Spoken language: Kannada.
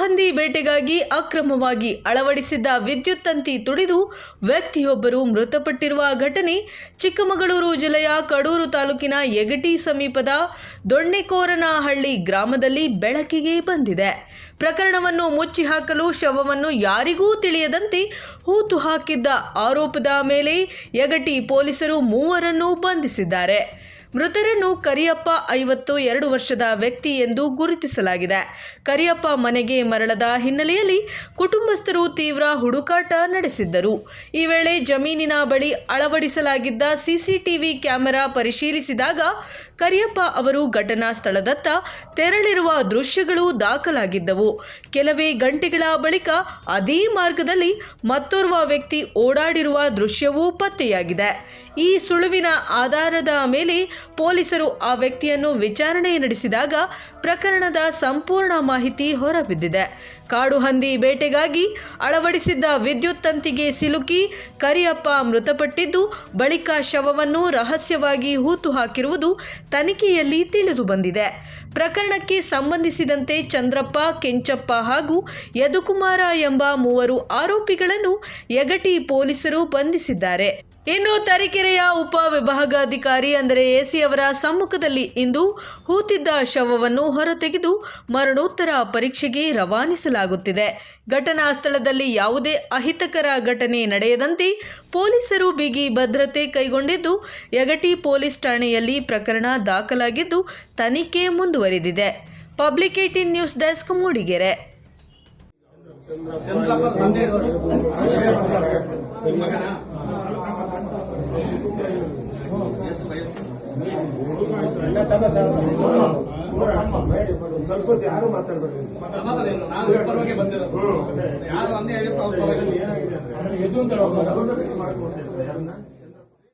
ಹಂದಿ ಬೇಟೆಗಾಗಿ ಅಕ್ರಮವಾಗಿ ಅಳವಡಿಸಿದ್ದ ವಿದ್ಯುತ್ ತಂತಿ ತುಡಿದು ವ್ಯಕ್ತಿಯೊಬ್ಬರು ಮೃತಪಟ್ಟಿರುವ ಘಟನೆ ಚಿಕ್ಕಮಗಳೂರು ಜಿಲ್ಲೆಯ ಕಡೂರು ತಾಲೂಕಿನ ಯಗಟಿ ಸಮೀಪದ ದೊಣ್ಣೆಕೋರನಹಳ್ಳಿ ಗ್ರಾಮದಲ್ಲಿ ಬೆಳಕಿಗೆ ಬಂದಿದೆ. ಪ್ರಕರಣವನ್ನು ಮುಚ್ಚಿ ಹಾಕಲು ಶವವನ್ನು ಯಾರಿಗೂ ತಿಳಿಯದಂತೆ ಹೂತು ಹಾಕಿದ್ದ ಆರೋಪದ ಮೇಲೆ ಯಗಟಿ ಪೊಲೀಸರು 3 ಬಂಧಿಸಿದ್ದಾರೆ. ಮೃತರನ್ನು ಕರಿಯಪ್ಪ 52 ವರ್ಷದ ವ್ಯಕ್ತಿ ಎಂದು ಗುರುತಿಸಲಾಗಿದೆ. ಕರಿಯಪ್ಪ ಮನೆಗೆ ಮರಳದ ಹಿನ್ನೆಲೆಯಲ್ಲಿ ಕುಟುಂಬಸ್ಥರು ತೀವ್ರ ಹುಡುಕಾಟ ನಡೆಸಿದ್ದರು. ಈ ವೇಳೆ ಜಮೀನಿನ ಬಳಿ ಅಳವಡಿಸಲಾಗಿದ್ದ ಸಿಸಿಟಿವಿ ಕ್ಯಾಮೆರಾ ಪರಿಶೀಲಿಸಿದಾಗ ಕರಿಯಪ್ಪ ಅವರು ಘಟನಾ ಸ್ಥಳದತ್ತ ತೆರಳಿರುವ ದೃಶ್ಯಗಳು ದಾಖಲಾಗಿದ್ದವು. ಕೆಲವೇ ಗಂಟೆಗಳ ಬಳಿಕ ಅದೇ ಮಾರ್ಗದಲ್ಲಿ ಮತ್ತೋರ್ವ ವ್ಯಕ್ತಿ ಓಡಾಡಿರುವ ದೃಶ್ಯವೂ ಪತ್ತೆಯಾಗಿದೆ. ಈ ಸುಳಿವಿನ ಆಧಾರದ ಮೇಲೆ ಪೊಲೀಸರು ಆ ವ್ಯಕ್ತಿಯನ್ನು ವಿಚಾರಣೆ ನಡೆಸಿದಾಗ ಪ್ರಕರಣದ ಸಂಪೂರ್ಣ ಮಾಹಿತಿ ಹೊರಬಿದ್ದಿದೆ. ಕಾಡು ಹಂದಿ ಬೇಟೆಗಾಗಿ ಅಳವಡಿಸಿದ್ದ ವಿದ್ಯುತ್ ತಂತಿಗೆ ಸಿಲುಕಿ ಕರಿಯಪ್ಪ ಮೃತಪಟ್ಟಿದ್ದು, ಬಳಿಕ ಶವವನ್ನು ರಹಸ್ಯವಾಗಿ ಹೂತು ಹಾಕಿರುವುದು ತನಿಖೆಯಲ್ಲಿ ತಿಳಿದು ಬಂದಿದೆ. ಪ್ರಕರಣಕ್ಕೆ ಸಂಬಂಧಿಸಿದಂತೆ ಚಂದ್ರಪ್ಪ, ಕೆಂಚಪ್ಪ ಹಾಗೂ ಯದುಕುಮಾರ ಎಂಬ 3 ಆರೋಪಿಗಳನ್ನು ಯಗಟಿ ಪೊಲೀಸರು ಬಂಧಿಸಿದ್ದಾರೆ. ಇನ್ನು ತರೀಕೆರೆಯ ಉಪವಿಭಾಗಾಧಿಕಾರಿ ಅಂದರೆ ಎಸಿ ಅವರ ಸಮ್ಮುಖದಲ್ಲಿ ಇಂದು ಹೂತಿದ್ದ ಶವವನ್ನು ಹೊರತೆಗೆದು ಮರಣೋತ್ತರ ಪರೀಕ್ಷೆಗೆ ರವಾನಿಸಲಾಗುತ್ತಿದೆ. ಘಟನಾ ಸ್ಥಳದಲ್ಲಿ ಯಾವುದೇ ಅಹಿತಕರ ಘಟನೆ ನಡೆಯದಂತೆ ಪೊಲೀಸರು ಬಿಗಿ ಭದ್ರತೆ ಕೈಗೊಂಡಿದ್ದು, ಯಗಟಿ ಪೊಲೀಸ್ ಠಾಣೆಯಲ್ಲಿ ಪ್ರಕರಣ ದಾಖಲಾಗಿದ್ದು ತನಿಖೆ ಮುಂದುವರೆದಿದೆ. Public 18 news desk, Mudigere. ಸ್ವಲ್ಪ ಯಾರು ಮಾತಾಡ್ಬೇಡಿ. ಯಾರು